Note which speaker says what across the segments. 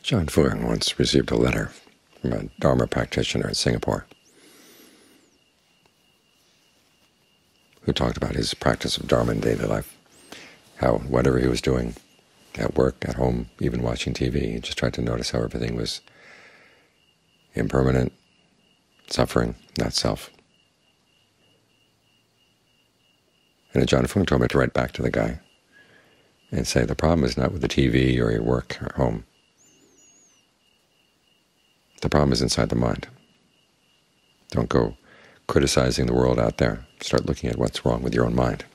Speaker 1: John Fuang once received a letter from a Dharma practitioner in Singapore who talked about his practice of Dharma in daily life, how whatever he was doing, at work, at home, even watching TV, he just tried to notice how everything was impermanent, suffering, not self. And John Fuang told me to write back to the guy and say, the problem is not with the TV or your work or home. The problem is inside the mind. Don't go criticizing the world out there. Start looking at what's wrong with your own mind.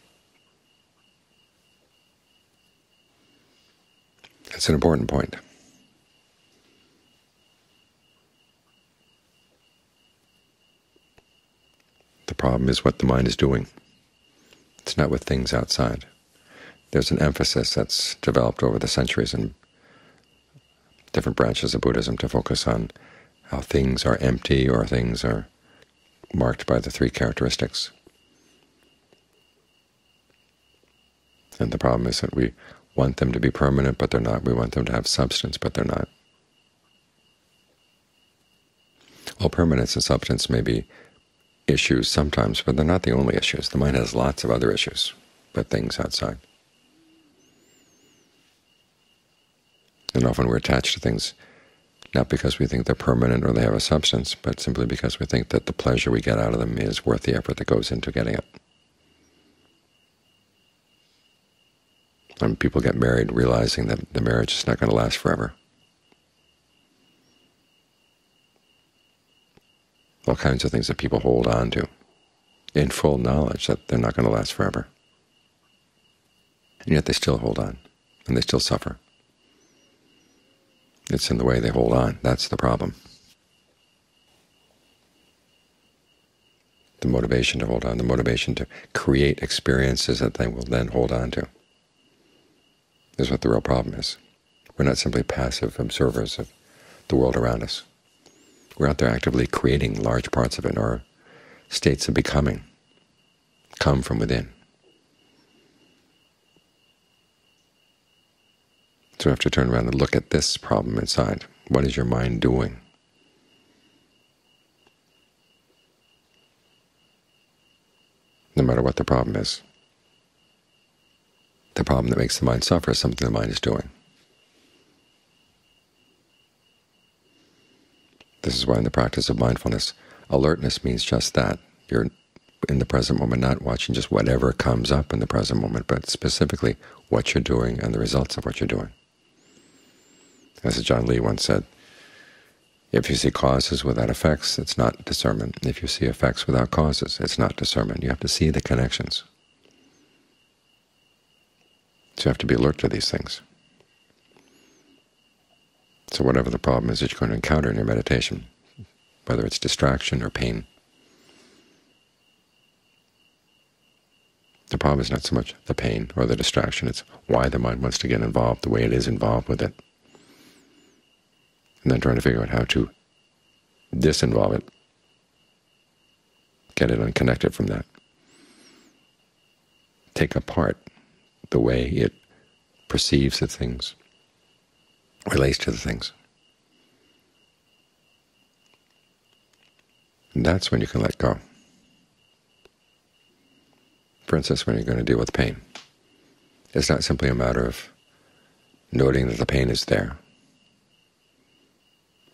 Speaker 1: It's an important point. The problem is what the mind is doing. It's not with things outside. There's an emphasis that's developed over the centuries in different branches of Buddhism to focus on how things are empty or things are marked by the three characteristics. And the problem is that we want them to be permanent, but they're not. We want them to have substance, but they're not. Well, permanence and substance may be issues sometimes, but they're not the only issues. The mind has lots of other issues, but things outside. And often we're attached to things not because we think they're permanent or they have a substance, but simply because we think that the pleasure we get out of them is worth the effort that goes into getting it. And people get married realizing that the marriage is not going to last forever. All kinds of things that people hold on to in full knowledge that they're not going to last forever. And yet they still hold on, and they still suffer. It's in the way they hold on. That's the problem. The motivation to hold on, the motivation to create experiences that they will then hold on to, is what the real problem is. We're not simply passive observers of the world around us. We're out there actively creating large parts of it, or states of becoming come from within. So we have to turn around and look at this problem inside. What is your mind doing? No matter what the problem is. The problem that makes the mind suffer is something the mind is doing. This is why in the practice of mindfulness, alertness means just that. You're in the present moment, not watching just whatever comes up in the present moment, but specifically what you're doing and the results of what you're doing. As John Lee once said, if you see causes without effects, it's not discernment. If you see effects without causes, it's not discernment. You have to see the connections. So you have to be alert to these things. So whatever the problem is that you're going to encounter in your meditation, whether it's distraction or pain, the problem is not so much the pain or the distraction, it's why the mind wants to get involved the way it is involved with it. And then trying to figure out how to disinvolve it, get it unconnected from that, take apart the way it perceives the things, relates to the things. And that's when you can let go. For instance, when you're going to deal with pain, it's not simply a matter of noting that the pain is there.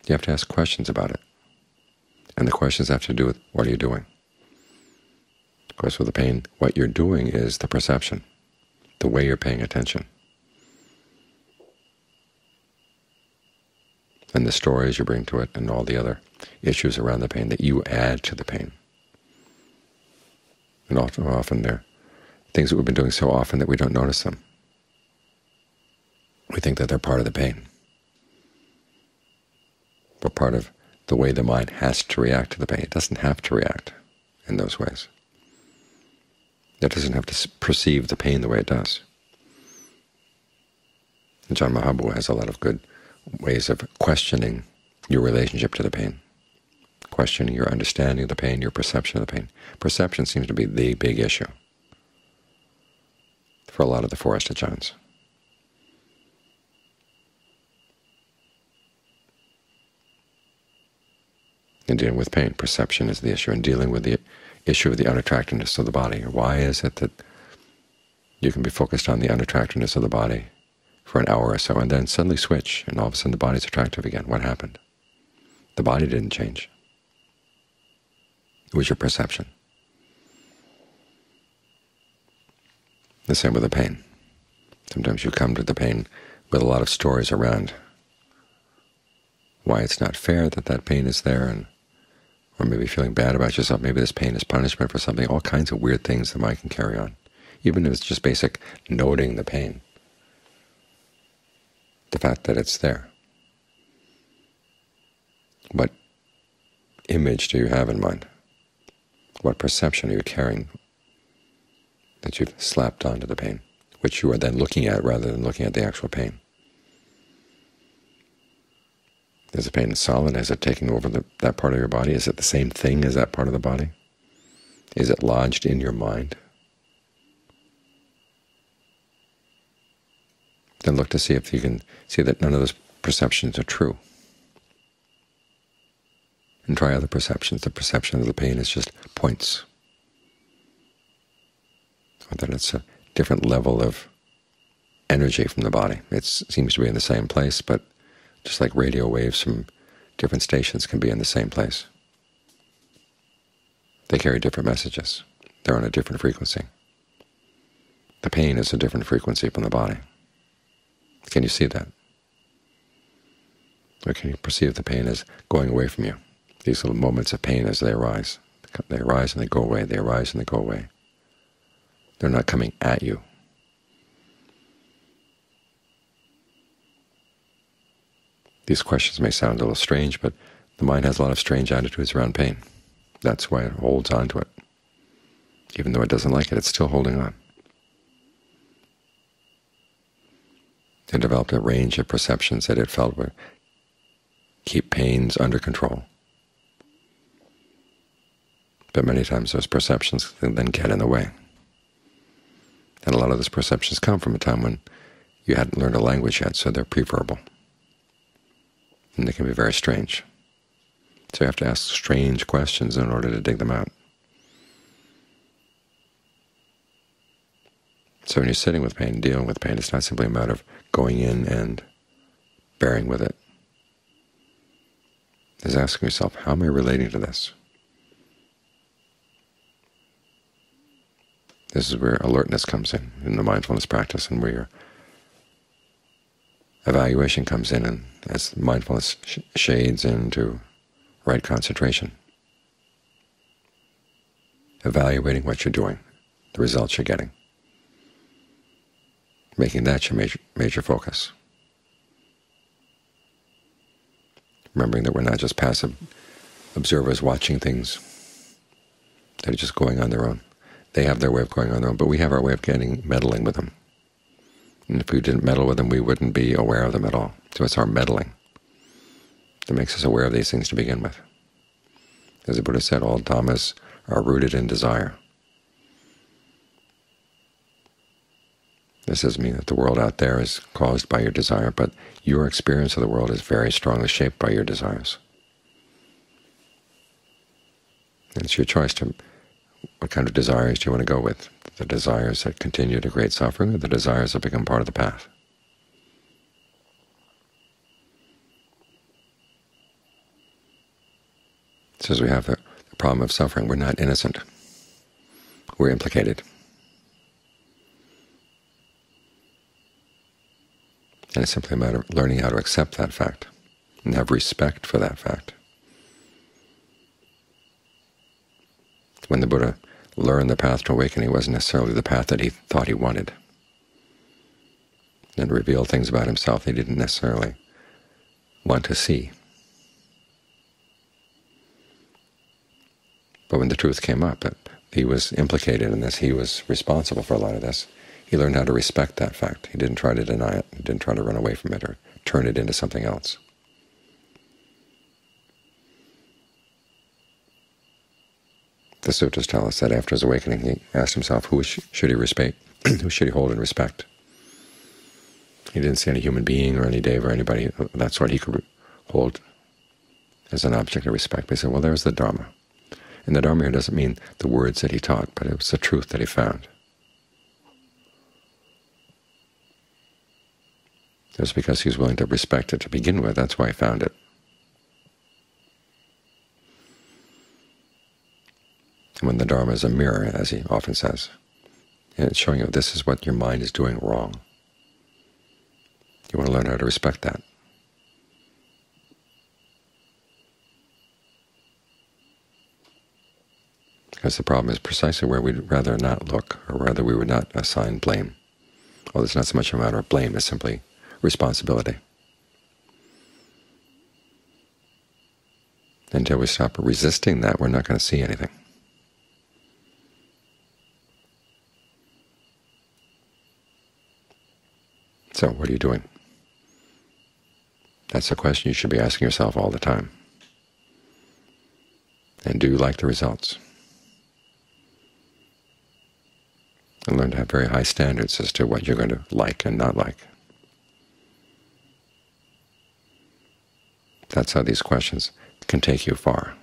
Speaker 1: You have to ask questions about it. And the questions have to do with what are you doing? Of course, with the pain, what you're doing is the perception, the way you're paying attention. And the stories you bring to it and all the other issues around the pain that you add to the pain. And often they're things that we've been doing so often that we don't notice them. We think that they're part of the pain, but part of the way the mind has to react to the pain. It doesn't have to react in those ways. It doesn't have to perceive the pain the way it does. And John Mahaprabhu has a lot of good ways of questioning your relationship to the pain, questioning your understanding of the pain, your perception of the pain. Perception seems to be the big issue for a lot of the forest Ajahns. in dealing with pain. Perception is the issue in dealing with the issue of the unattractiveness of the body. Why is it that you can be focused on the unattractiveness of the body for an hour or so and then suddenly switch, and all of a sudden the body's attractive again? What happened? The body didn't change. It was your perception. The same with the pain. Sometimes you come to the pain with a lot of stories around why it's not fair that that pain is there, and or maybe feeling bad about yourself. Maybe this pain is punishment for something. All kinds of weird things the mind can carry on, even if it's just basic noting the pain, the fact that it's there. What image do you have in mind? What perception are you carrying that you've slapped onto the pain, which you are then looking at rather than looking at the actual pain? Is the pain solid? Is it taking over that part of your body? Is it the same thing as that part of the body? Is it lodged in your mind? Then look to see if you can see that none of those perceptions are true. And try other perceptions. The perception of the pain is just points, or that it's a different level of energy from the body. It seems to be in the same place, but just like radio waves from different stations can be in the same place. They carry different messages. They're on a different frequency. The pain is a different frequency from the body. Can you see that? Or can you perceive the pain as going away from you? These little moments of pain as they arise. They arise and they go away. They arise and they go away. They're not coming at you. These questions may sound a little strange, but the mind has a lot of strange attitudes around pain. That's why it holds on to it. Even though it doesn't like it, it's still holding on. It developed a range of perceptions that it felt would keep pains under control. But many times those perceptions can then get in the way. And a lot of those perceptions come from a time when you hadn't learned a language yet, so they're pre-verbal. And they can be very strange. So you have to ask strange questions in order to dig them out. So when you're sitting with pain, dealing with pain, it's not simply a matter of going in and bearing with it. It's asking yourself, how am I relating to this? This is where alertness comes in the mindfulness practice, and where your evaluation comes in, and as mindfulness shades into right concentration. Evaluating what you're doing, the results you're getting, making that your major focus. Remembering that we're not just passive observers watching things that are just going on their own. They have their way of going on their own, but we have our way of meddling with them. And if we didn't meddle with them, we wouldn't be aware of them at all. So it's our meddling that makes us aware of these things to begin with. As the Buddha said, all dhammas are rooted in desire. This doesn't mean that the world out there is caused by your desire, but your experience of the world is very strongly shaped by your desires. And it's your choice to what kind of desires do you want to go with? The desires that continue to create suffering, or the desires that become part of the path? So as we have the problem of suffering, we're not innocent. We're implicated. And it's simply a matter of learning how to accept that fact and have respect for that fact. When the Buddha learned the path to awakening, it wasn't necessarily the path that he thought he wanted, and revealed things about himself he didn't necessarily want to see. But when the truth came up that he was implicated in this, he was responsible for a lot of this, he learned how to respect that fact. He didn't try to deny it. He didn't try to run away from it or turn it into something else. The sutras tell us that after his awakening, he asked himself, who should he respect? Who should he hold in respect? He didn't see any human being or any deva or anybody of that sort he could hold as an object of respect. We say, well, there's the Dharma. And the Dharma here doesn't mean the words that he taught, but it was the truth that he found. It was because he was willing to respect it to begin with. That's why he found it. And when the Dharma is a mirror, as he often says, and it's showing you this is what your mind is doing wrong, you want to learn how to respect that. Because the problem is precisely where we'd rather not look, or rather we would not assign blame. Well, it's not so much a matter of blame as simply responsibility. Until we stop resisting that, we're not going to see anything. So what are you doing? That's a question you should be asking yourself all the time. And do you like the results? And learn to have very high standards as to what you're going to like and not like. That's how these questions can take you far.